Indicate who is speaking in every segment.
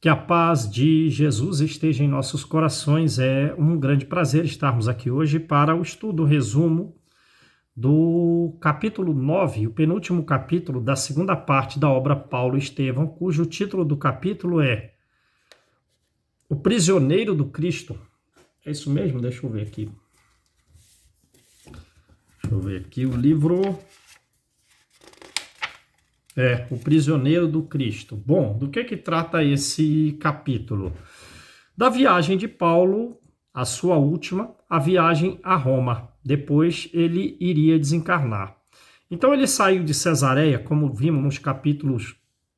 Speaker 1: Que a paz de Jesus esteja em nossos corações. É um grande prazer estarmos aqui hoje para o estudo, resumo do capítulo 9, o penúltimo capítulo da segunda parte da obra Paulo e Estevão, cujo título do capítulo é O Prisioneiro do Cristo. É isso mesmo? Deixa eu ver aqui. O livro é O Prisioneiro do Cristo. Bom, do que trata esse capítulo? Da viagem de Paulo, a sua última, a viagem a Roma. Depois ele iria desencarnar. Então ele saiu de Cesareia, como vimos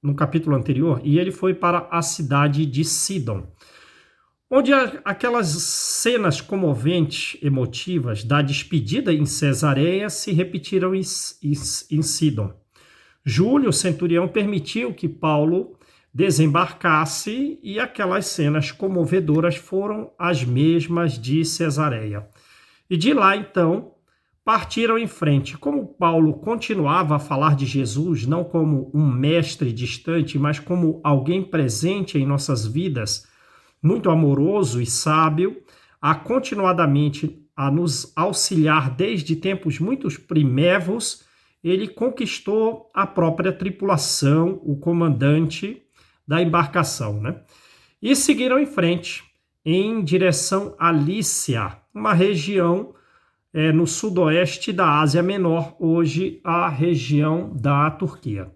Speaker 1: no capítulo anterior, e ele foi para a cidade de Sidon, onde aquelas cenas comoventes, emotivas da despedida em Cesareia se repetiram em Sidon. Júlio, o centurião, permitiu que Paulo desembarcasse e aquelas cenas comovedoras foram as mesmas de Cesareia. E de lá, então, partiram em frente. Como Paulo continuava a falar de Jesus, não como um mestre distante, mas como alguém presente em nossas vidas, muito amoroso e sábio, continuadamente a nos auxiliar desde tempos muito primevos, ele conquistou a própria tripulação, o comandante da embarcação, né? E seguiram em frente, em direção a Lícia, uma região no sudoeste da Ásia Menor, hoje a região da Turquia.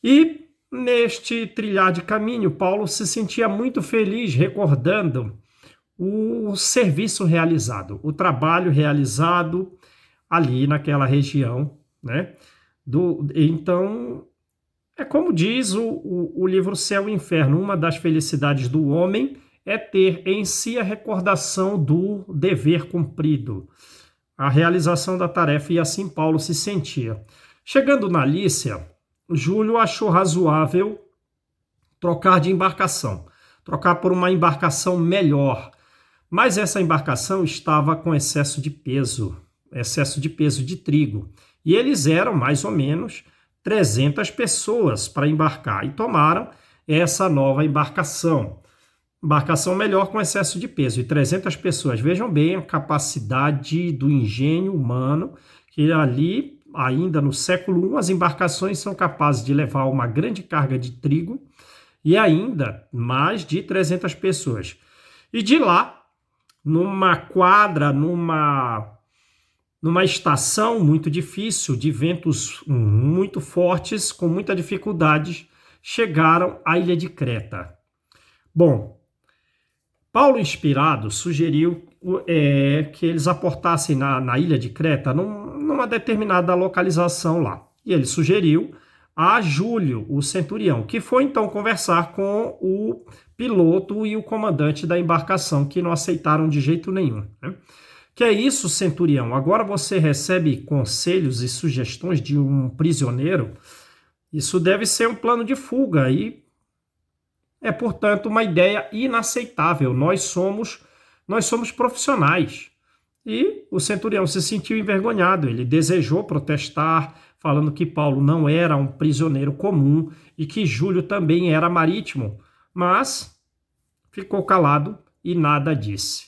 Speaker 1: E neste trilhar de caminho, Paulo se sentia muito feliz recordando o serviço realizado, o trabalho realizado ali naquela região, né? Então, é como diz o livro Céu e Inferno, uma das felicidades do homem é ter em si a recordação do dever cumprido, a realização da tarefa, e assim Paulo se sentia. Chegando na Lícia, Júlio achou razoável trocar de embarcação, trocar por uma embarcação melhor, mas essa embarcação estava com excesso de peso de trigo, e eles eram mais ou menos 300 pessoas para embarcar, e tomaram essa nova embarcação melhor com excesso de peso, e 300 pessoas. Vejam bem a capacidade do engenho humano, que ali, ainda no século I, as embarcações são capazes de levar uma grande carga de trigo, e ainda mais de 300 pessoas. E de lá, numa quadra, numa estação muito difícil, de ventos muito fortes, com muita dificuldade, chegaram à ilha de Creta. Bom, Paulo, inspirado, sugeriu que eles aportassem na ilha de Creta numa determinada localização lá. E ele sugeriu a Júlio, o centurião, que foi então conversar com o piloto e o comandante da embarcação, que não aceitaram de jeito nenhum, né? Que é isso, centurião? Agora você recebe conselhos e sugestões de um prisioneiro? Isso deve ser um plano de fuga e é, portanto, uma ideia inaceitável. Nós somos profissionais. E o centurião se sentiu envergonhado. Ele desejou protestar, falando que Paulo não era um prisioneiro comum e que Júlio também era marítimo, mas ficou calado e nada disse.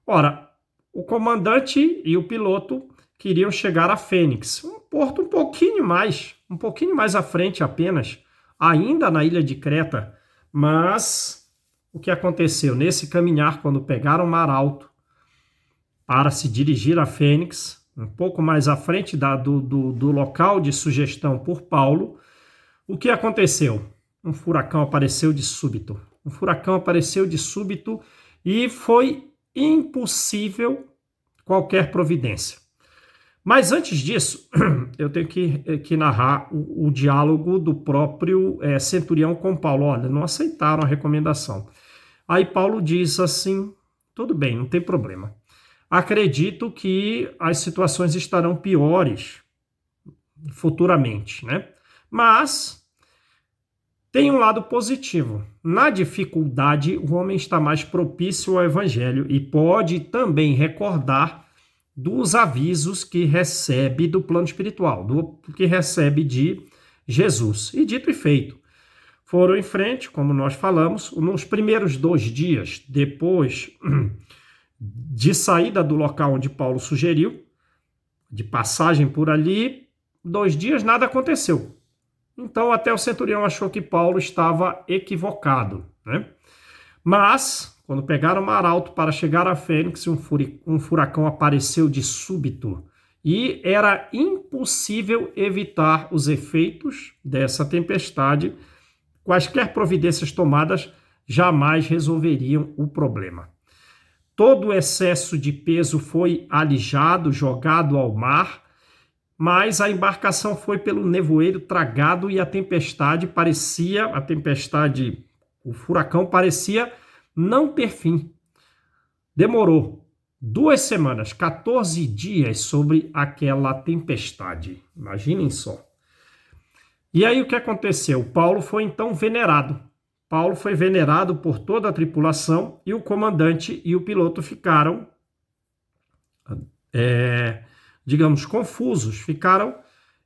Speaker 1: Ora, o comandante e o piloto queriam chegar a Fênix, um porto um pouquinho mais à frente apenas, ainda na ilha de Creta. Mas o que aconteceu? Nesse caminhar, quando pegaram mar alto para se dirigir a Fênix, um pouco mais à frente do local de sugestão por Paulo, o que aconteceu? Um furacão apareceu de súbito. E foi impossível qualquer providência. Mas antes disso, eu tenho que narrar o diálogo do próprio centurião com Paulo. Olha, não aceitaram a recomendação. Aí Paulo diz assim, tudo bem, não tem problema. Acredito que as situações estarão piores futuramente, né? Mas tem um lado positivo. Na dificuldade, o homem está mais propício ao evangelho e pode também recordar dos avisos que recebe do plano espiritual, do que recebe de Jesus. E dito e feito, foram em frente, como nós falamos, nos primeiros 2 dias, depois de saída do local onde Paulo sugeriu, de passagem por ali, 2 dias nada aconteceu. Então até o centurião achou que Paulo estava equivocado, né? Mas, quando pegaram o mar alto para chegar a Fênix, um furacão apareceu de súbito e era impossível evitar os efeitos dessa tempestade. Quaisquer providências tomadas jamais resolveriam o problema. Todo o excesso de peso foi alijado, jogado ao mar, mas a embarcação foi pelo nevoeiro tragado e o furacão parecia não ter fim. Demorou 2 semanas, 14 dias sobre aquela tempestade. Imaginem só. E aí o que aconteceu? Paulo foi então venerado. Paulo foi venerado por toda a tripulação e o comandante e o piloto ficaram, digamos, confusos. Ficaram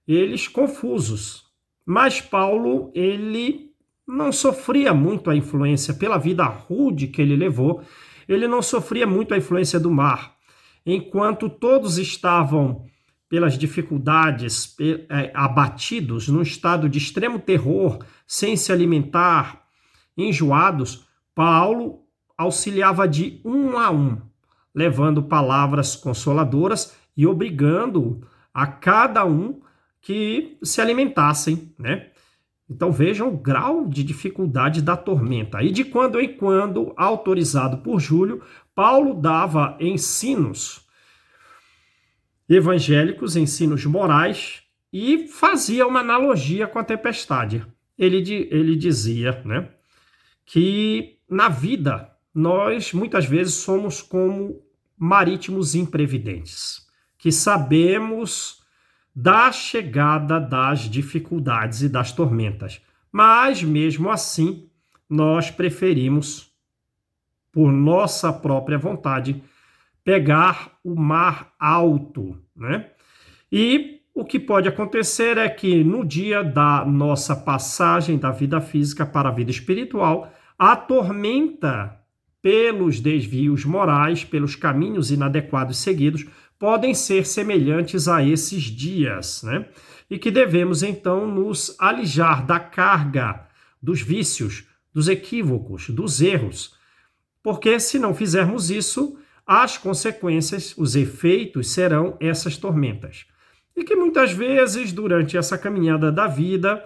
Speaker 1: eles confusos. Mas Paulo, ele não sofria muito a influência pela vida rude que ele levou. Ele não sofria muito a influência do mar. Enquanto todos estavam pelas dificuldades, abatidos, num estado de extremo terror, sem se alimentar, enjoados, Paulo auxiliava de um a um, levando palavras consoladoras e obrigando a cada um que se alimentassem, né? Então vejam o grau de dificuldade da tormenta. E de quando em quando, autorizado por Júlio, Paulo dava ensinos evangélicos, ensinos morais, e fazia uma analogia com a tempestade. Ele dizia, né, que na vida nós muitas vezes somos como marítimos imprevidentes, que sabemos da chegada das dificuldades e das tormentas, mas mesmo assim nós preferimos, por nossa própria vontade, pegar o mar alto, né? E o que pode acontecer é que no dia da nossa passagem da vida física para a vida espiritual, a tormenta, pelos desvios morais, pelos caminhos inadequados seguidos, podem ser semelhantes a esses dias, né? E que devemos então nos alijar da carga, dos vícios, dos equívocos, dos erros, porque se não fizermos isso, as consequências, os efeitos serão essas tormentas. E que muitas vezes, durante essa caminhada da vida,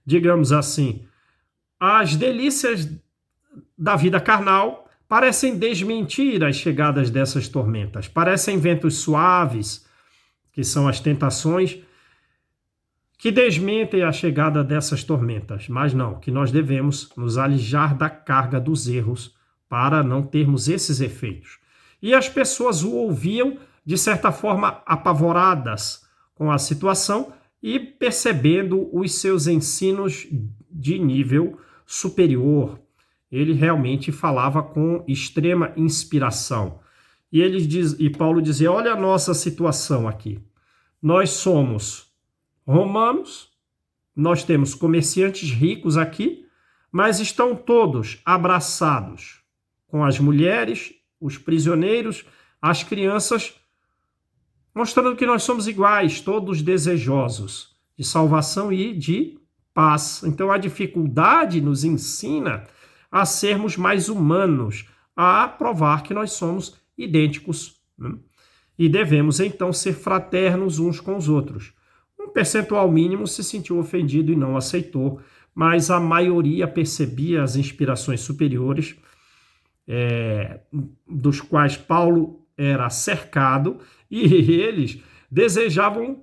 Speaker 1: digamos assim, as delícias da vida carnal parecem desmentir as chegadas dessas tormentas. Parecem ventos suaves, que são as tentações, que desmentem a chegada dessas tormentas. Mas não, que nós devemos nos alijar da carga dos erros para não termos esses efeitos. E as pessoas o ouviam, de certa forma, apavoradas com a situação e percebendo os seus ensinos de nível superior. Ele realmente falava com extrema inspiração. E Paulo dizia, olha a nossa situação aqui. Nós somos romanos, nós temos comerciantes ricos aqui, mas estão todos abraçados com as mulheres, os prisioneiros, as crianças, mostrando que nós somos iguais, todos desejosos de salvação e de paz. Então a dificuldade nos ensina a sermos mais humanos, a provar que nós somos idênticos, né? E devemos então ser fraternos uns com os outros. Um percentual mínimo se sentiu ofendido e não aceitou, mas a maioria percebia as inspirações superiores, dos quais Paulo era cercado, e eles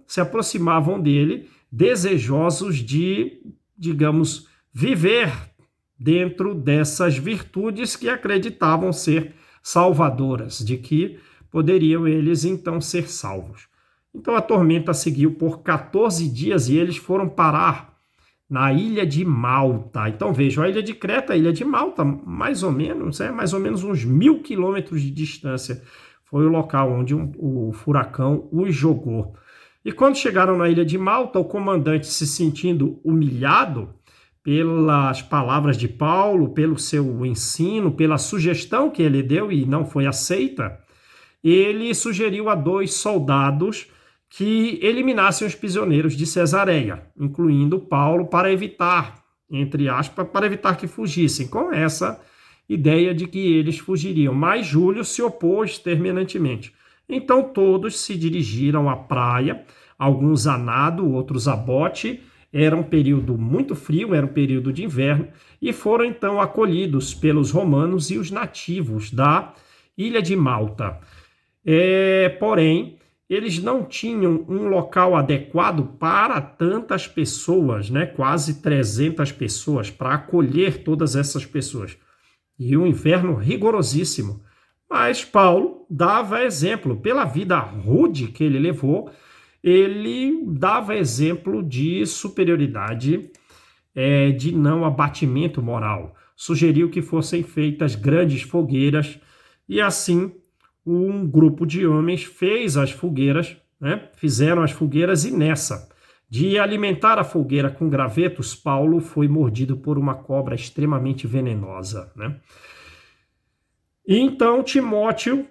Speaker 1: se aproximavam dele, desejosos de, digamos, viver dentro dessas virtudes que acreditavam ser salvadoras, de que poderiam eles então ser salvos. Então a tormenta seguiu por 14 dias e eles foram parar na ilha de Malta. Então vejam, a ilha de Creta, a ilha de Malta, mais ou menos uns 1.000 quilômetros de distância, foi o local onde o furacão os jogou. E quando chegaram na ilha de Malta, o comandante, se sentindo humilhado pelas palavras de Paulo, pelo seu ensino, pela sugestão que ele deu e não foi aceita, ele sugeriu a 2 soldados que eliminassem os prisioneiros de Cesareia, incluindo Paulo, para evitar, entre aspas, para evitar que fugissem, com essa ideia de que eles fugiriam. Mas Júlio se opôs terminantemente. Então todos se dirigiram à praia, alguns a nado, outros a bote. Era um período muito frio, era um período de inverno, e foram então acolhidos pelos romanos e os nativos da ilha de Malta. Porém, eles não tinham um local adequado para tantas pessoas, né? Quase 300 pessoas, para acolher todas essas pessoas. E um inverno rigorosíssimo. Mas Paulo dava exemplo, pela vida rude que ele levou, ele dava exemplo de superioridade, de não abatimento moral. Sugeriu que fossem feitas grandes fogueiras e assim um grupo de homens fez as fogueiras, né? Fizeram as fogueiras e nessa de alimentar a fogueira com gravetos, Paulo foi mordido por uma cobra extremamente venenosa, né? E então Timóteo,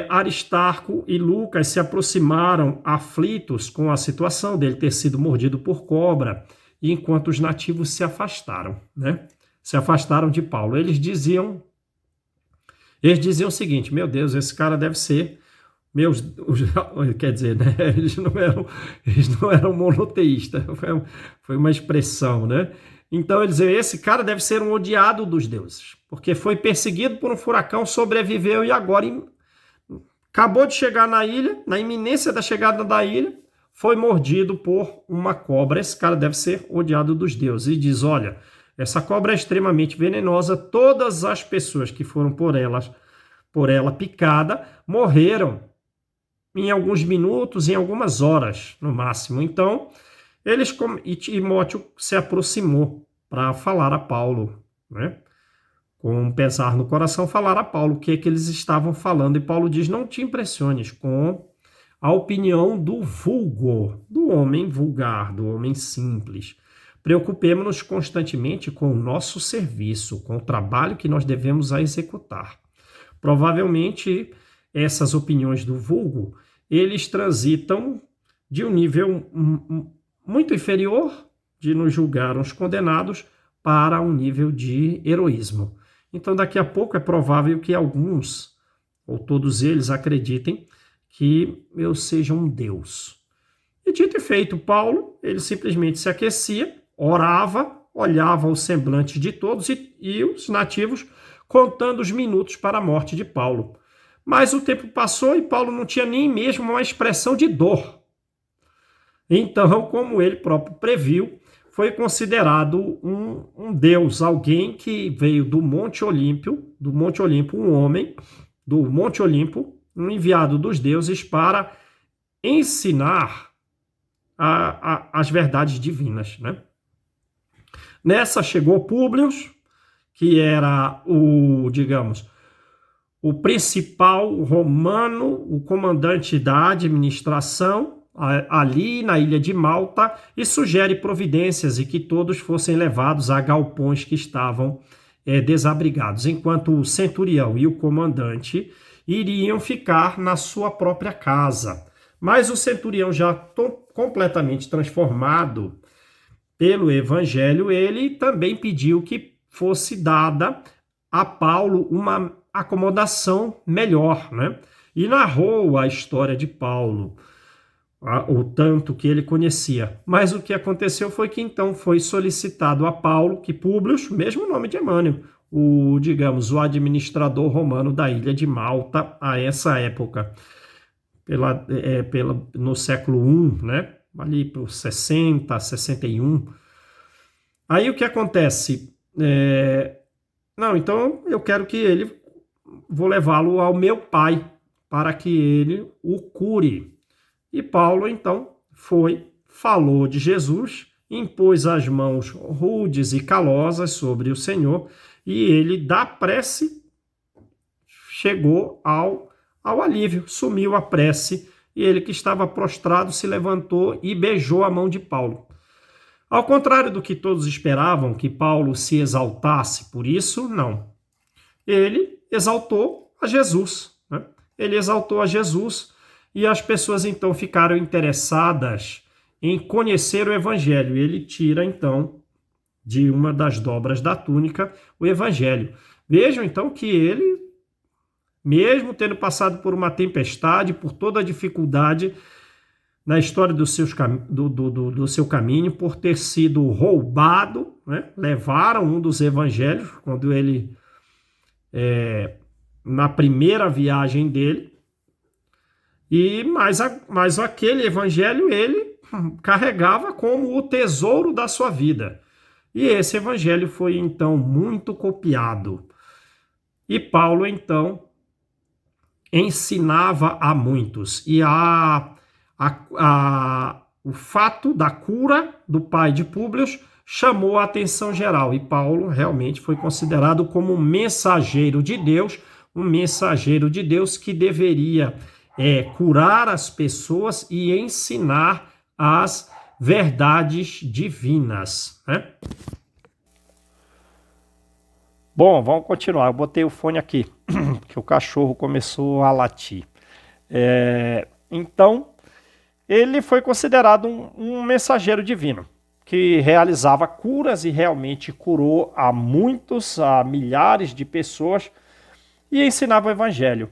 Speaker 1: Aristarco e Lucas se aproximaram aflitos com a situação dele ter sido mordido por cobra, enquanto os nativos se afastaram, né? Se afastaram de Paulo. Eles diziam o seguinte: meu Deus, esse cara deve ser quer dizer, né? Eles não eram monoteístas, foi uma expressão, né? Então eles diziam: esse cara deve ser um odiado dos deuses, porque foi perseguido por um furacão, sobreviveu e agora acabou de chegar na ilha, na iminência da chegada da ilha, foi mordido por uma cobra. Esse cara deve ser odiado dos deuses. E diz: olha, essa cobra é extremamente venenosa, todas as pessoas que foram por ela picada morreram em alguns minutos, em algumas horas no máximo. Então, e Timóteo se aproximou para falar a Paulo, né? Com um pesar no coração, falar a Paulo o que eles estavam falando. E Paulo diz: não te impressiones com a opinião do vulgo, do homem vulgar, do homem simples. Preocupemo-nos constantemente com o nosso serviço, com o trabalho que nós devemos executar. Provavelmente, essas opiniões do vulgo, eles transitam de um nível muito inferior de nos julgar os condenados para um nível de heroísmo. Então, daqui a pouco é provável que alguns, ou todos eles, acreditem que eu seja um Deus. E dito e feito, Paulo, ele simplesmente se aquecia, orava, olhava o semblante de todos e os nativos contando os minutos para a morte de Paulo. Mas o tempo passou e Paulo não tinha nem mesmo uma expressão de dor. Então, como ele próprio previu, foi considerado um deus, alguém que veio do Monte Olimpo, um homem do Monte Olimpo, um enviado dos deuses para ensinar as verdades divinas, né? Nessa chegou Públio, que era o principal romano, o comandante da administração ali na ilha de Malta, e sugere providências e que todos fossem levados a galpões que estavam desabrigados, enquanto o centurião e o comandante iriam ficar na sua própria casa. Mas o centurião, já completamente transformado pelo evangelho, ele também pediu que fosse dada a Paulo uma acomodação melhor, né? E narrou a história de Paulo, o tanto que ele conhecia. Mas o que aconteceu foi que então foi solicitado a Paulo que Públio, mesmo nome de Emmanuel, o administrador romano da ilha de Malta a essa época, no século I, né? Ali para os 60, 61. Aí o que acontece? Não, então eu quero que vou levá-lo ao meu pai, para que ele o cure. E Paulo, então, falou de Jesus, impôs as mãos rudes e calosas sobre o Senhor, e ele, da prece, chegou ao alívio, sumiu a prece, e ele que estava prostrado se levantou e beijou a mão de Paulo. Ao contrário do que todos esperavam, que Paulo se exaltasse por isso, não. Ele exaltou a Jesus, né? Ele exaltou a Jesus e as pessoas então ficaram interessadas em conhecer o evangelho. Ele tira então de uma das dobras da túnica o evangelho. Vejam então que ele, mesmo tendo passado por uma tempestade, por toda a dificuldade na história do seu caminho, por ter sido roubado, né? Levaram um dos evangelhos, quando ele, na primeira viagem dele, mas aquele evangelho ele carregava como o tesouro da sua vida. E esse evangelho foi então muito copiado. E Paulo então ensinava a muitos. E o fato da cura do pai de Públio chamou a atenção geral. E Paulo realmente foi considerado como um mensageiro de Deus que deveria curar as pessoas e ensinar as verdades divinas, né? Bom, vamos continuar. Eu botei o fone aqui, porque o cachorro começou a latir. Então, ele foi considerado um mensageiro divino, que realizava curas e realmente curou a milhares de pessoas e ensinava o evangelho.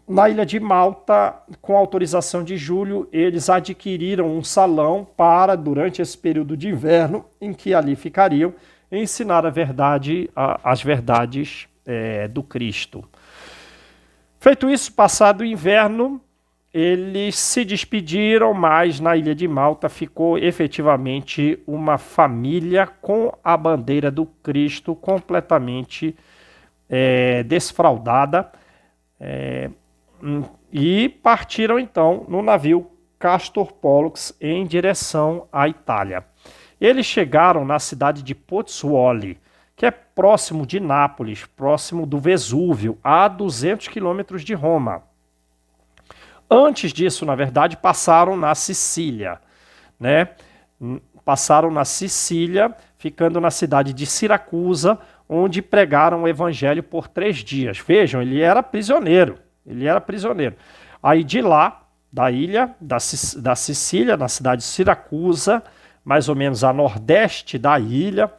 Speaker 1: Na ilha de Malta, com autorização de Júlio, eles adquiriram um salão para, durante esse período de inverno, em que ali ficariam, ensinar as verdades do Cristo. Feito isso, passado o inverno, eles se despediram, mas na ilha de Malta ficou efetivamente uma família com a bandeira do Cristo completamente desfraldada. E partiram então no navio Castor Pollux em direção à Itália. Eles chegaram na cidade de Pozzuoli, que é próximo de Nápoles, próximo do Vesúvio, a 200 quilômetros de Roma. Antes disso, na verdade, passaram na Sicília, né? Passaram na Sicília, ficando na cidade de Siracusa, onde pregaram o evangelho por 3 dias. Vejam, ele era prisioneiro. Aí de lá, da ilha da Sicília, na cidade de Siracusa, mais ou menos a nordeste da ilha,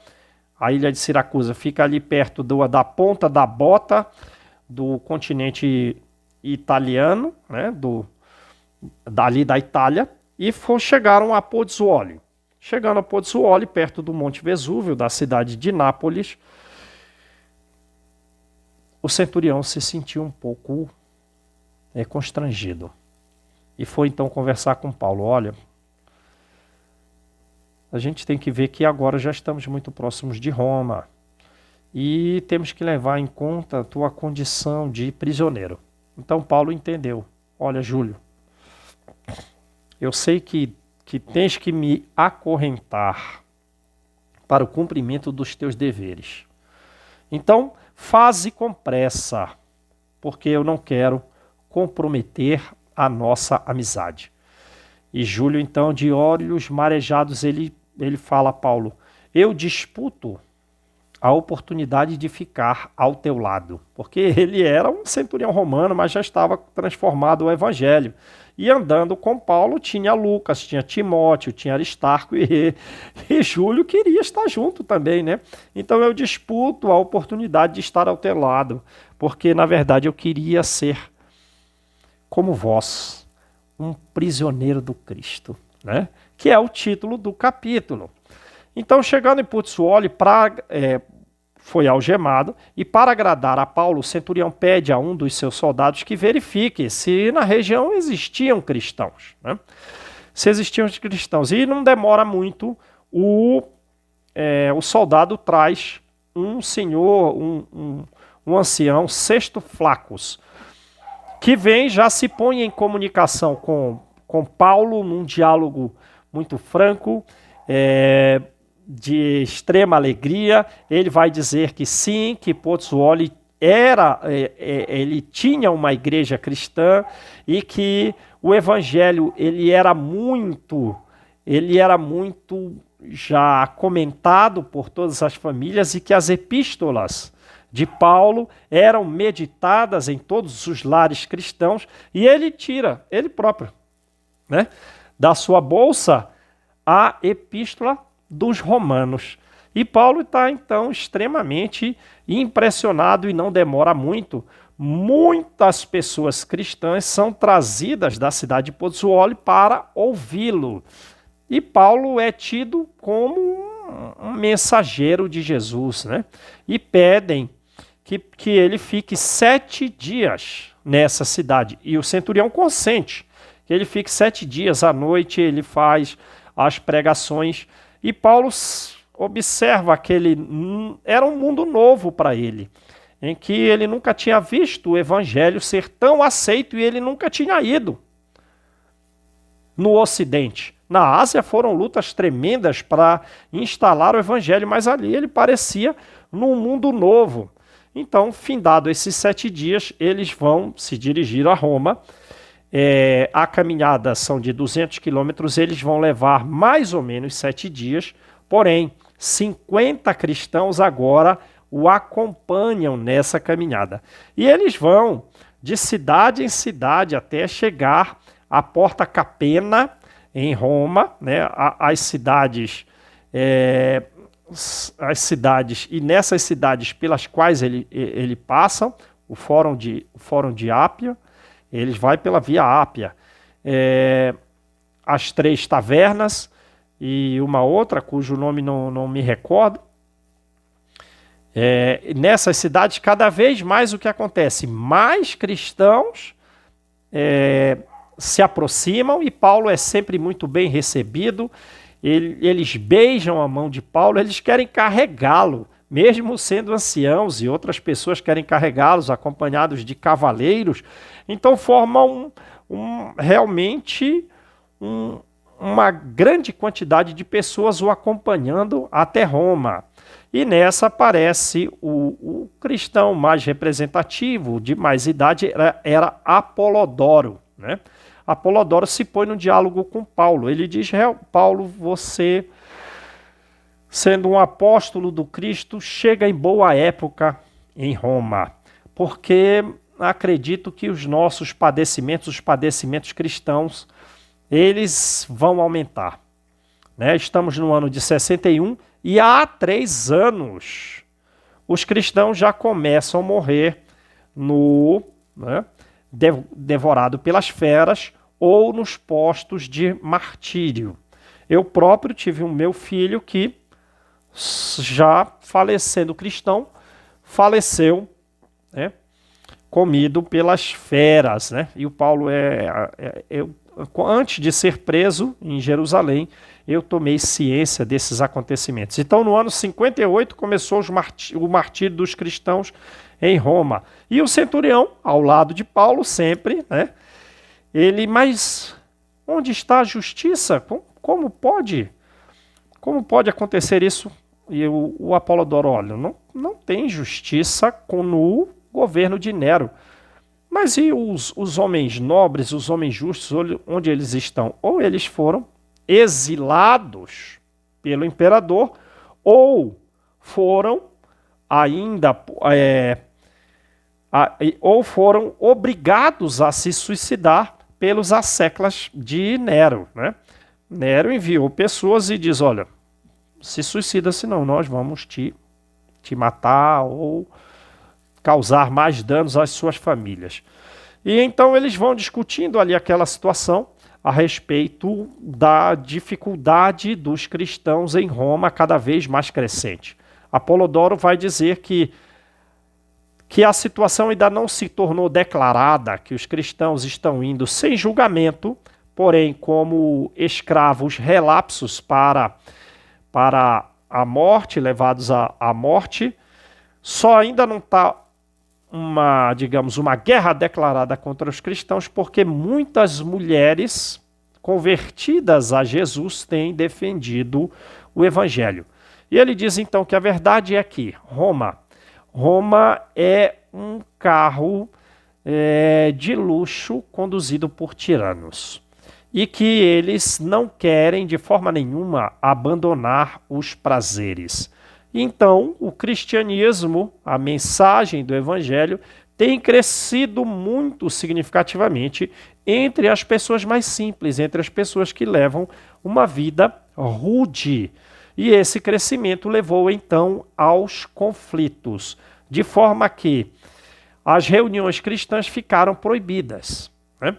Speaker 1: a ilha de Siracusa fica ali perto da ponta da bota do continente italiano, né, dali da Itália, e chegaram a Pozzuoli. Chegando a Pozzuoli, perto do Monte Vesúvio, da cidade de Nápoles, o centurião se sentiu um pouco constrangido. E foi então conversar com Paulo. Olha, a gente tem que ver que agora já estamos muito próximos de Roma e temos que levar em conta a tua condição de prisioneiro. Então Paulo entendeu. Olha, Júlio, eu sei que tens que me acorrentar para o cumprimento dos teus deveres. Então, faze com pressa, porque eu não quero comprometer a nossa amizade. E Júlio, então, de olhos marejados, ele fala a Paulo: eu disputo a oportunidade de ficar ao teu lado. Porque ele era um centurião romano, mas já estava transformado ao evangelho. E andando com Paulo tinha Lucas, tinha Timóteo, tinha Aristarco e Júlio queria estar junto também, né? Então eu disputo a oportunidade de estar ao teu lado, porque na verdade eu queria ser como vós, um prisioneiro do Cristo, né? Que é o título do capítulo. Então, chegando em Pozzuoli, foi algemado, e para agradar a Paulo, o centurião pede a um dos seus soldados que verifique se na região existiam cristãos, né? Se existiam cristãos. E não demora muito, o soldado traz um senhor, um ancião, Sesto Flacos, que já se põe em comunicação com Paulo, num diálogo muito franco, de extrema alegria. Ele vai dizer que sim, que Pozzuoli ele tinha uma igreja cristã e que o evangelho ele era muito já comentado por todas as famílias e que as epístolas de Paulo eram meditadas em todos os lares cristãos, e ele tira, ele próprio, né, da sua bolsa a epístola dos Romanos. E Paulo está, então, extremamente impressionado e não demora muito. Muitas pessoas cristãs são trazidas da cidade de Pozzuoli para ouvi-lo. E Paulo é tido como um mensageiro de Jesus, né? E pedem que ele fique 7 dias nessa cidade. E o centurião consente que ele fique 7 dias à noite, ele faz as pregações. E Paulo observa que era um mundo novo para ele, em que ele nunca tinha visto o evangelho ser tão aceito e ele nunca tinha ido no Ocidente. Na Ásia foram lutas tremendas para instalar o evangelho, mas ali ele parecia num mundo novo. Então, findado esses 7 dias, eles vão se dirigir a Roma. A caminhada são de 200 quilômetros, eles vão levar mais ou menos 7 dias, porém, 50 cristãos agora o acompanham nessa caminhada. E eles vão de cidade em cidade até chegar à Porta Capena, em Roma, né? As cidades, e nessas cidades pelas quais ele passa, o Fórum de Ápia, eles vai pela Via Ápia, as 3 tavernas e uma outra cujo nome não me recordo. Nessas cidades, cada vez mais o que acontece? Mais cristãos se aproximam e Paulo é sempre muito bem recebido. Eles beijam a mão de Paulo, eles querem carregá-lo, mesmo sendo anciãos, e outras pessoas querem carregá-los acompanhados de cavaleiros. Então formam realmente uma grande quantidade de pessoas o acompanhando até Roma. E nessa aparece o cristão mais representativo, de mais idade, era Apolodoro, né? Apolodoro se põe no diálogo com Paulo. Ele diz: Paulo, você, sendo um apóstolo do Cristo, chega em boa época em Roma, porque acredito que os nossos padecimentos, os padecimentos cristãos, eles vão aumentar, né? Estamos no ano de 61 e há 3 anos os cristãos já começam a morrer devorado pelas feras ou nos postos de martírio. Eu próprio tive um meu filho que, já falecendo cristão, faleceu, né, comido pelas feras, né? E o Paulo antes de ser preso em Jerusalém, eu tomei ciência desses acontecimentos. Então, no ano 58, começou o martírio dos cristãos em Roma. E o centurião, ao lado de Paulo, sempre, né? Mas onde está a justiça? Como pode acontecer isso? E o Apolodoro, olha, não tem justiça no governo de Nero. Mas e os homens nobres, os homens justos, onde eles estão? Ou eles foram exilados pelo imperador, ou foram ou foram obrigados a se suicidar pelos asseclas de Nero, né? Nero enviou pessoas e diz: olha, se suicida, senão nós vamos te matar ou causar mais danos às suas famílias. E então eles vão discutindo ali aquela situação a respeito da dificuldade dos cristãos em Roma, cada vez mais crescente. Apolodoro vai dizer que a situação ainda não se tornou declarada, que os cristãos estão indo sem julgamento, porém como escravos relapsos para a morte, levados à morte. Só ainda não está uma guerra declarada contra os cristãos, porque muitas mulheres convertidas a Jesus têm defendido o evangelho. E ele diz então que a verdade é que Roma é um carro de luxo conduzido por tiranos. E que eles não querem de forma nenhuma abandonar os prazeres. Então, o cristianismo, a mensagem do evangelho, tem crescido muito significativamente entre as pessoas mais simples, entre as pessoas que levam uma vida rude. E esse crescimento levou então aos conflitos, de forma que as reuniões cristãs ficaram proibidas, né?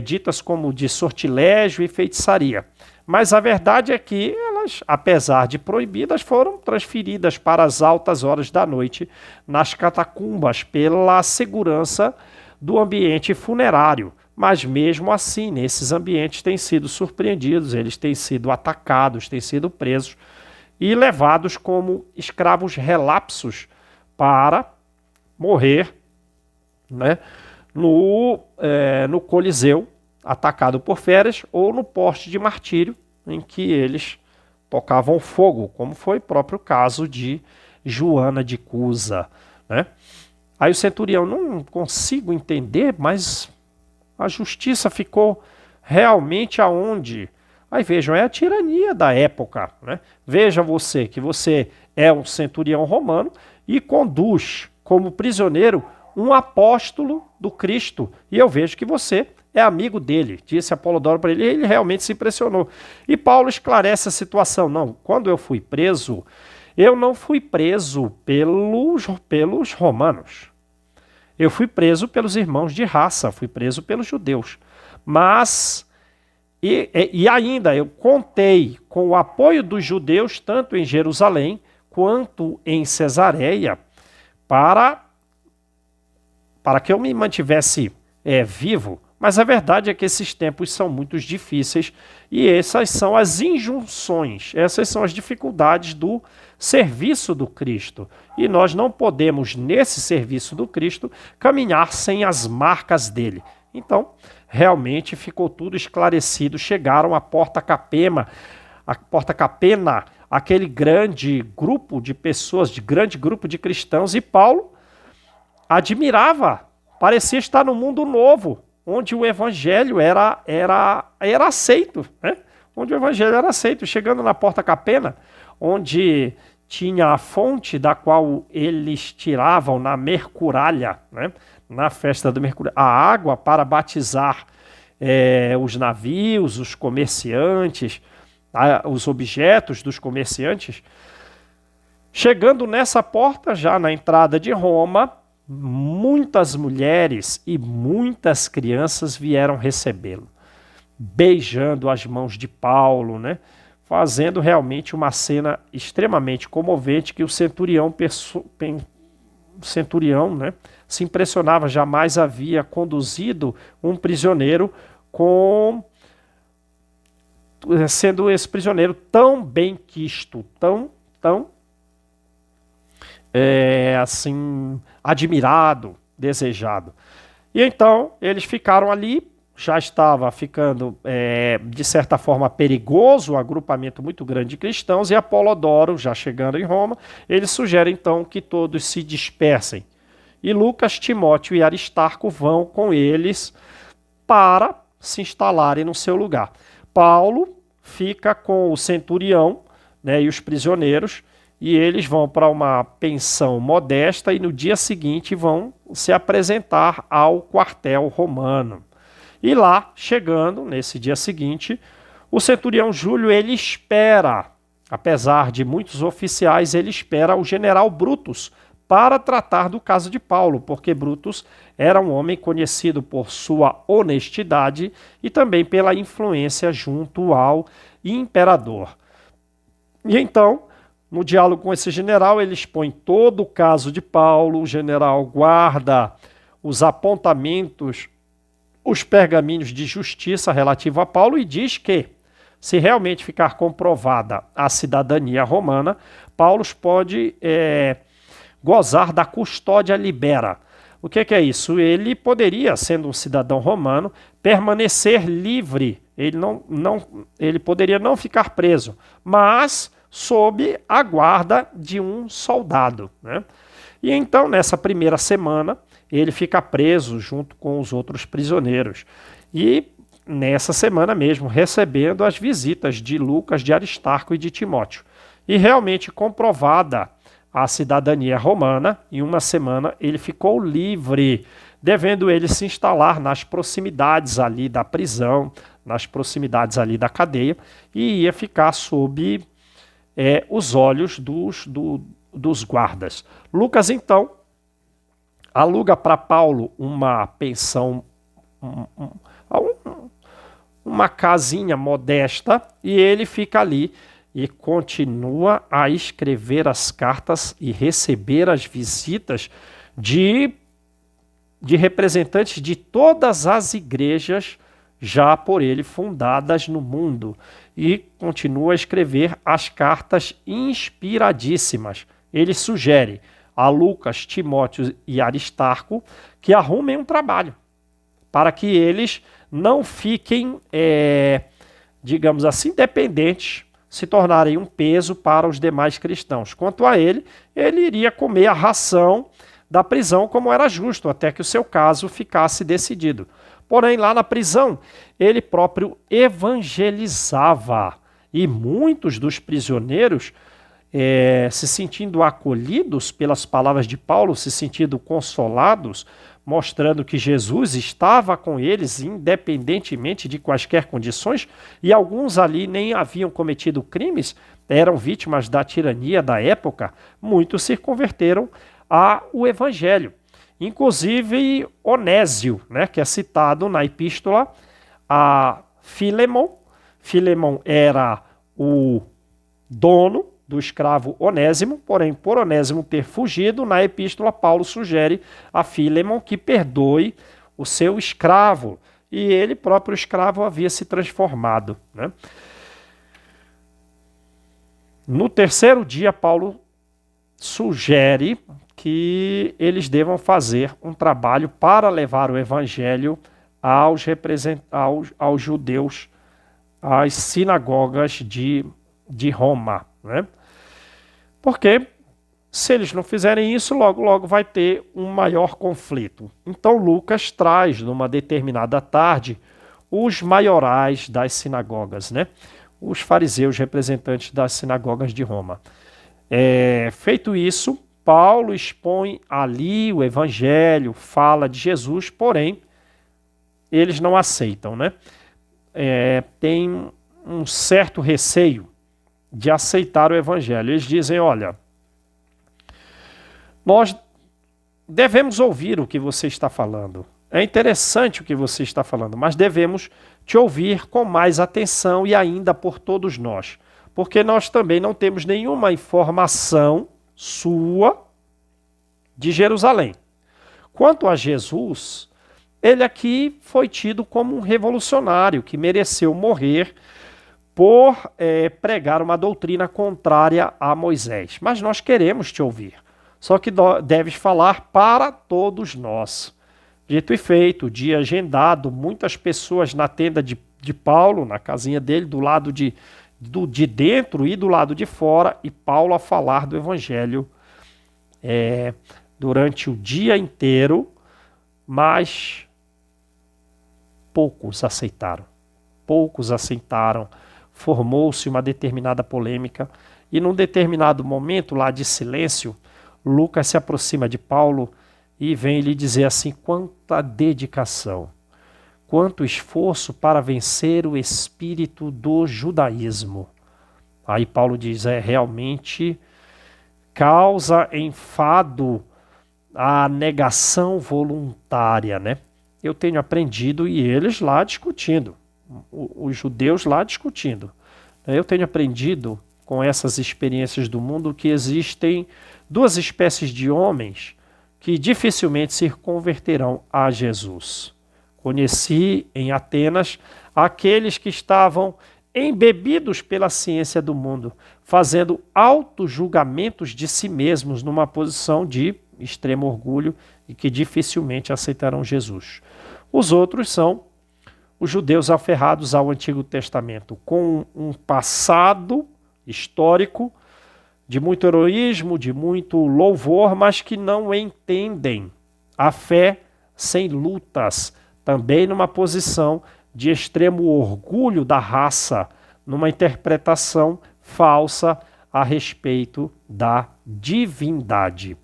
Speaker 1: Ditas como de sortilégio e feitiçaria. Mas a verdade é que elas, apesar de proibidas, foram transferidas para as altas horas da noite nas catacumbas pela segurança do ambiente funerário. Mas mesmo assim, nesses ambientes têm sido surpreendidos, eles têm sido atacados, têm sido presos e levados como escravos relapsos para morrer, né, no Coliseu, atacado por feras, ou no poste de martírio, em que eles tocavam fogo, como foi o próprio caso de Joana de Cusa, né? Aí o centurião, não consigo entender, mas a justiça ficou realmente aonde? Aí vejam, é a tirania da época, né? Veja você que você é um centurião romano e conduz como prisioneiro um apóstolo do Cristo. E eu vejo que você é amigo dele, disse Apolodoro para ele, e ele realmente se impressionou. E Paulo esclarece a situação. Não, quando eu fui preso, eu não fui preso pelos romanos. Eu fui preso pelos irmãos de raça, fui preso pelos judeus. Mas, e ainda, eu contei com o apoio dos judeus, tanto em Jerusalém quanto em Cesareia, para que eu me mantivesse vivo. Mas a verdade é que esses tempos são muito difíceis e essas são as injunções, essas são as dificuldades do serviço do Cristo. E nós não podemos, nesse serviço do Cristo, caminhar sem as marcas dele. Então, realmente ficou tudo esclarecido. Chegaram à Porta Capena, aquele grande grupo de pessoas, grande grupo de cristãos, e Paulo admirava, parecia estar no mundo novo, onde o evangelho era aceito, né? Onde o evangelho era aceito. Chegando na Porta Capena, onde tinha a fonte da qual eles tiravam na Mercuralha, né? Na festa do Mercúrio, a água para batizar os navios, os comerciantes, os objetos dos comerciantes. Chegando nessa porta, já na entrada de Roma, muitas mulheres e muitas crianças vieram recebê-lo, beijando as mãos de Paulo, né? Fazendo realmente uma cena extremamente comovente que o centurião, né, se impressionava, jamais havia conduzido um prisioneiro sendo esse prisioneiro tão bem quisto, tão assim, admirado, desejado. E então eles ficaram ali, já estava ficando, de certa forma, perigoso, um agrupamento muito grande de cristãos, e Apolodoro, já chegando em Roma, ele sugere então que todos se dispersem. E Lucas, Timóteo e Aristarco vão com eles para se instalarem no seu lugar. Paulo fica com o centurião, né, e os prisioneiros, e eles vão para uma pensão modesta e no dia seguinte vão se apresentar ao quartel romano. E lá, chegando, nesse dia seguinte, o centurião Júlio, ele espera, apesar de muitos oficiais, ele espera o general Brutus para tratar do caso de Paulo, porque Brutus era um homem conhecido por sua honestidade e também pela influência junto ao imperador. E então, no diálogo com esse general, ele expõe todo o caso de Paulo, o general guarda os apontamentos, os pergaminhos de justiça relativo a Paulo e diz que, se realmente ficar comprovada a cidadania romana, Paulo pode gozar da custódia libera. O que é isso? Ele poderia, sendo um cidadão romano, permanecer livre. Ele poderia não ficar preso, mas sob a guarda de um soldado, né? E então, nessa primeira semana, ele fica preso junto com os outros prisioneiros. E nessa semana mesmo, recebendo as visitas de Lucas, de Aristarco e de Timóteo. E realmente comprovada a cidadania romana, em uma semana ele ficou livre, devendo ele se instalar nas proximidades ali da prisão, nas proximidades ali da cadeia, e ia ficar sob os olhos dos guardas. Lucas, então, aluga para Paulo uma pensão, uma casinha modesta, e ele fica ali e continua a escrever as cartas e receber as visitas de representantes de todas as igrejas já por ele fundadas no mundo, e continua a escrever as cartas inspiradíssimas. Ele sugere a Lucas, Timóteo e Aristarco que arrumem um trabalho, para que eles não fiquem, digamos assim, dependentes, se tornarem um peso para os demais cristãos. Quanto a ele, ele iria comer a ração da prisão como era justo, até que o seu caso ficasse decidido. Porém, lá na prisão, ele próprio evangelizava, e muitos dos prisioneiros, se sentindo acolhidos pelas palavras de Paulo, se sentindo consolados, mostrando que Jesus estava com eles, independentemente de quaisquer condições, e alguns ali nem haviam cometido crimes, eram vítimas da tirania da época, muitos se converteram ao Evangelho. Inclusive Onésio, que é citado na epístola a Filemon. Filemon era o dono do escravo Onésimo, porém, por Onésimo ter fugido, na epístola Paulo sugere a Filemon que perdoe o seu escravo, e ele próprio escravo havia se transformado. No terceiro dia, Paulo sugere que eles devam fazer um trabalho para levar o evangelho aos judeus, às sinagogas de Roma, Porque se eles não fizerem isso, logo vai ter um maior conflito. Então Lucas traz, numa determinada tarde, os maiorais das sinagogas, os fariseus, representantes das sinagogas de Roma. Feito isso, Paulo expõe ali o evangelho, fala de Jesus, porém, eles não aceitam, Tem um certo receio de aceitar o evangelho. Eles dizem, olha, nós devemos ouvir o que você está falando. É interessante o que você está falando, mas devemos te ouvir com mais atenção e ainda por todos nós, porque nós também não temos nenhuma informação sua de Jerusalém. Quanto a Jesus, ele aqui foi tido como um revolucionário que mereceu morrer por pregar uma doutrina contrária a Moisés. Mas nós queremos te ouvir, só que deves falar para todos nós. Dito e feito, dia agendado, muitas pessoas na tenda de Paulo, na casinha dele, do lado de dentro e do lado de fora, e Paulo a falar do evangelho durante o dia inteiro, mas poucos aceitaram. Formou-se uma determinada polêmica, e num determinado momento lá de silêncio, Lucas se aproxima de Paulo e vem lhe dizer assim: quanta dedicação, quanto esforço para vencer o espírito do judaísmo. Aí Paulo diz, realmente causa enfado a negação voluntária, Eu tenho aprendido, e eles lá discutindo, os judeus lá discutindo. Eu tenho aprendido com essas experiências do mundo que existem duas espécies de homens que dificilmente se converterão a Jesus. Conheci em Atenas aqueles que estavam embebidos pela ciência do mundo, fazendo auto-julgamentos de si mesmos numa posição de extremo orgulho e que dificilmente aceitarão Jesus. Os outros são os judeus aferrados ao Antigo Testamento, com um passado histórico de muito heroísmo, de muito louvor, mas que não entendem
Speaker 2: A fé sem lutas, também numa posição de extremo orgulho da raça, numa interpretação falsa a respeito da divindade.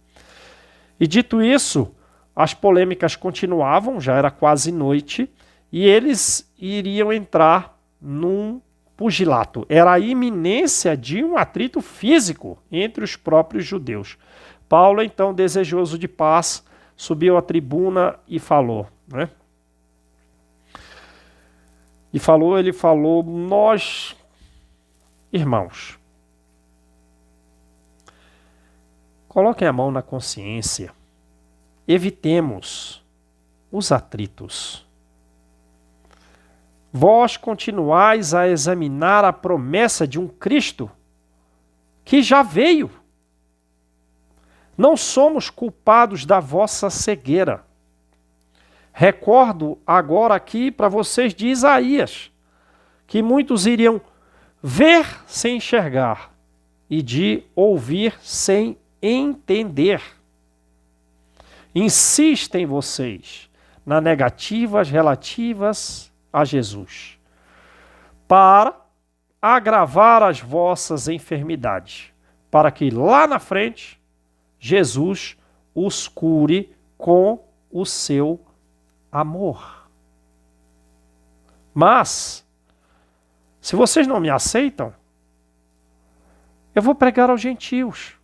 Speaker 2: E dito isso, as polêmicas continuavam, já era quase noite, e eles iriam entrar num pugilato. Era a iminência de um atrito físico entre os próprios judeus. Paulo, então, desejoso de paz, subiu à tribuna e falou, né? Ele falou, nós, irmãos, coloquem a mão na consciência, evitemos os atritos. Vós continuais a examinar a promessa de um Cristo que já veio. Não somos culpados da vossa cegueira. Recordo agora aqui para vocês de Isaías, que muitos iriam ver sem enxergar e de ouvir sem entender. Insistem vocês nas negativas relativas a Jesus, para agravar as vossas enfermidades, para que lá na frente Jesus os cure com o seu amor. Mas, se vocês não me aceitam, eu vou pregar aos gentios.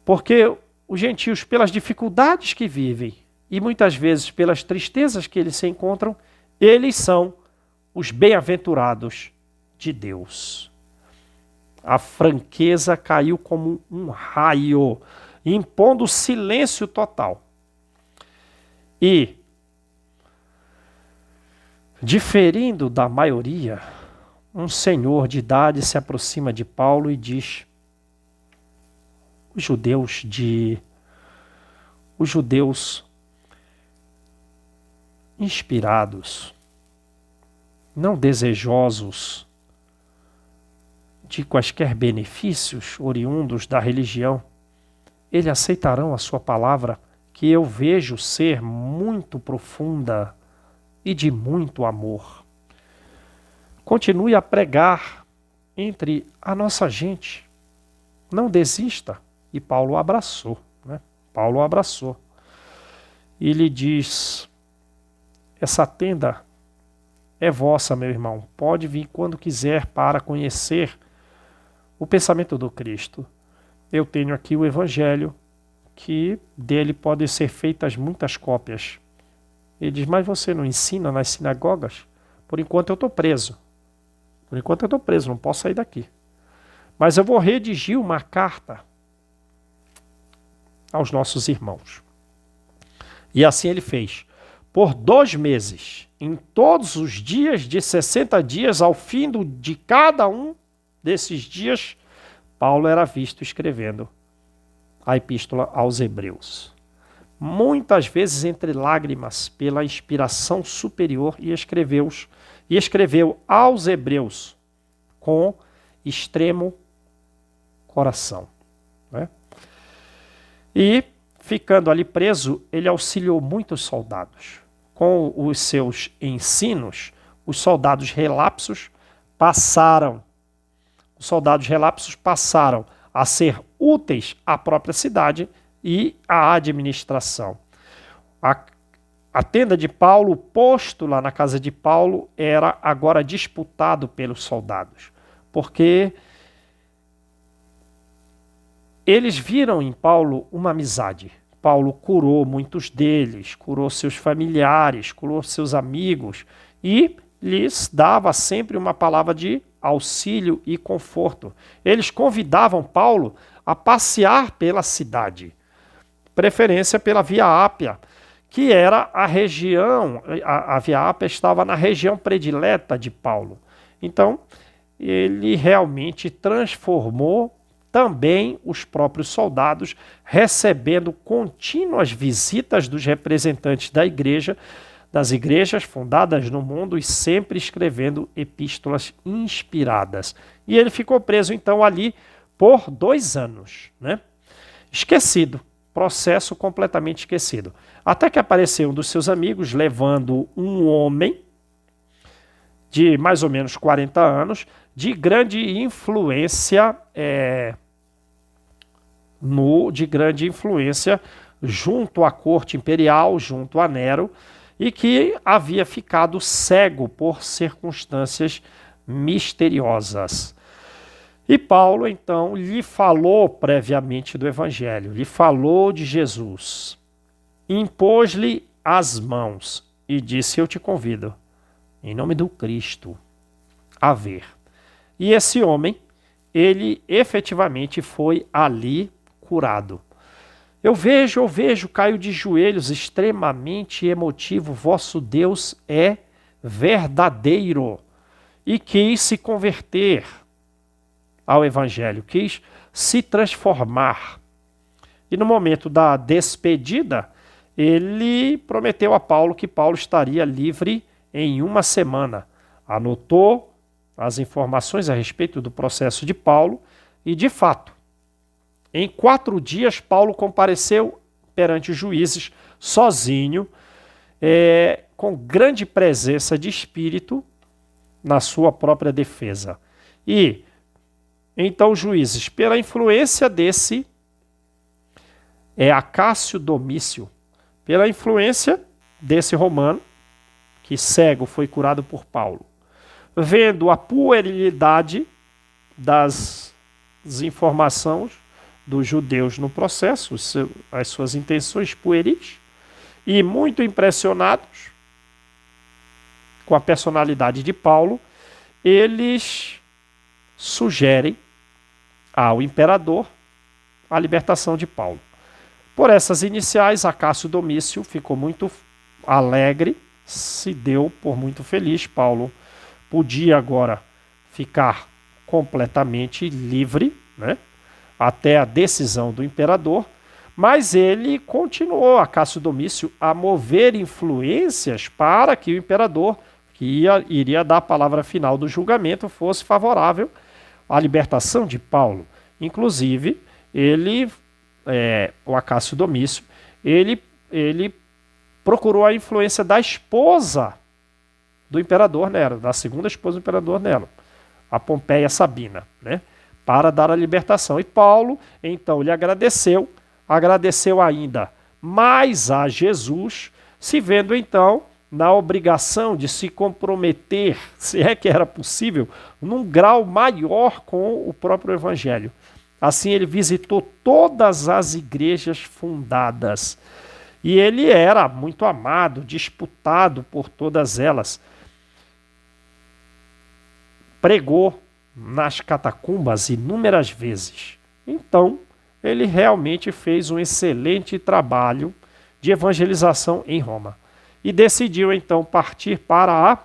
Speaker 2: Porque os gentios, pelas dificuldades que vivem e muitas vezes pelas tristezas que eles se encontram, eles são os bem-aventurados de Deus. A franqueza caiu como um raio, impondo silêncio total. E, diferindo da maioria, um senhor de idade se aproxima de Paulo e diz: os judeus inspirados, não desejosos de quaisquer benefícios oriundos da religião, eles aceitarão a sua palavra, que eu vejo ser muito profunda e de muito amor. Continue a pregar entre a nossa gente. Não desista. E Paulo abraçou, né? Paulo abraçou. E lhe diz: essa tenda é vossa, meu irmão. Pode vir quando quiser para conhecer o pensamento do Cristo. Eu tenho aqui o Evangelho, que dele podem ser feitas muitas cópias. Ele diz: mas você não ensina nas sinagogas? Por enquanto eu estou preso. Não posso sair daqui. Mas eu vou redigir uma carta aos nossos irmãos. E assim ele fez. Por 2 meses, em todos os dias de 60 dias, ao fim de cada um desses dias, Paulo era visto escrevendo a epístola aos Hebreus. Muitas vezes entre lágrimas, pela inspiração superior, e escreveu aos Hebreus com extremo coração, né? E, ficando ali preso, ele auxiliou muitos soldados. Com os seus ensinos, os soldados relapsos passaram a ser úteis à própria cidade e à administração. A tenda de Paulo, o posto lá na casa de Paulo, era agora disputado pelos soldados, porque eles viram em Paulo uma amizade. Paulo curou muitos deles, curou seus familiares, curou seus amigos e lhes dava sempre uma palavra de auxílio e conforto. Eles convidavam Paulo a passear pela cidade, preferência pela Via Ápia, que era a região, a Via Ápia estava na região predileta de Paulo. Então, ele realmente transformou também os próprios soldados, recebendo contínuas visitas dos representantes das igrejas fundadas no mundo, e sempre escrevendo epístolas inspiradas. E ele ficou preso então ali por 2 anos, né? Esquecido, processo completamente esquecido. Até que apareceu um dos seus amigos levando um homem de mais ou menos 40 anos, de grande influência, junto à corte imperial, junto a Nero, e que havia ficado cego por circunstâncias misteriosas. E Paulo, então, lhe falou previamente do Evangelho, lhe falou de Jesus, impôs-lhe as mãos e disse: eu te convido, em nome do Cristo, a ver. E esse homem, ele efetivamente foi ali curado. Eu vejo, caio de joelhos, extremamente emotivo, vosso Deus é verdadeiro. E quis se converter ao Evangelho, quis se transformar. E no momento da despedida, ele prometeu a Paulo que Paulo estaria livre em uma semana. Anotou as informações a respeito do processo de Paulo e, de fato, em 4 dias, Paulo compareceu perante os juízes sozinho, com grande presença de espírito na sua própria defesa. E então os juízes, pela influência desse Acácio Domício, pela influência desse romano, que cego foi curado por Paulo, vendo a puerilidade das informações dos judeus no processo, as suas intenções pueris, e muito impressionados com a personalidade de Paulo, eles sugerem ao imperador a libertação de Paulo. Por essas iniciais, Acácio Domício ficou muito alegre, se deu por muito feliz. Paulo podia agora ficar completamente livre, né, até a decisão do imperador, mas ele continuou, Acácio Domício, a mover influências para que o imperador, que iria dar a palavra final do julgamento, fosse favorável à libertação de Paulo. Inclusive, o Acácio Domício, ele procurou a influência da esposa do imperador Nero, da segunda esposa do imperador Nero, a Pompeia Sabina, né, para dar a libertação. E Paulo, então, lhe agradeceu ainda mais a Jesus, se vendo, então, na obrigação de se comprometer, se é que era possível, num grau maior com o próprio Evangelho. Assim, ele visitou todas as igrejas fundadas. E ele era muito amado, disputado por todas elas. Pregou nas catacumbas inúmeras vezes. Então, ele realmente fez um excelente trabalho de evangelização em Roma. E decidiu, então, partir para a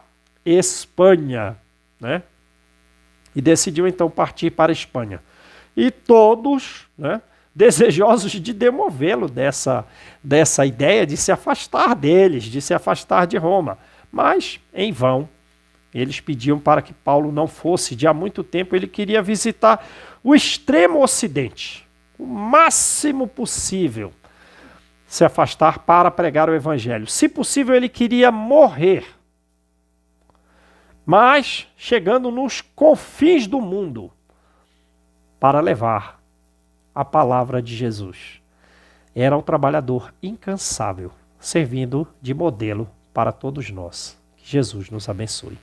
Speaker 2: Espanha, né? E todos, né, desejosos de demovê-lo dessa ideia de se afastar deles, de se afastar de Roma. Mas, em vão, eles pediam para que Paulo não fosse. De há muito tempo ele queria visitar o extremo ocidente, o máximo possível, se afastar para pregar o evangelho. Se possível, ele queria morrer, mas chegando nos confins do mundo para levar a palavra de Jesus. Era um trabalhador incansável, servindo de modelo para todos nós. Que Jesus nos abençoe.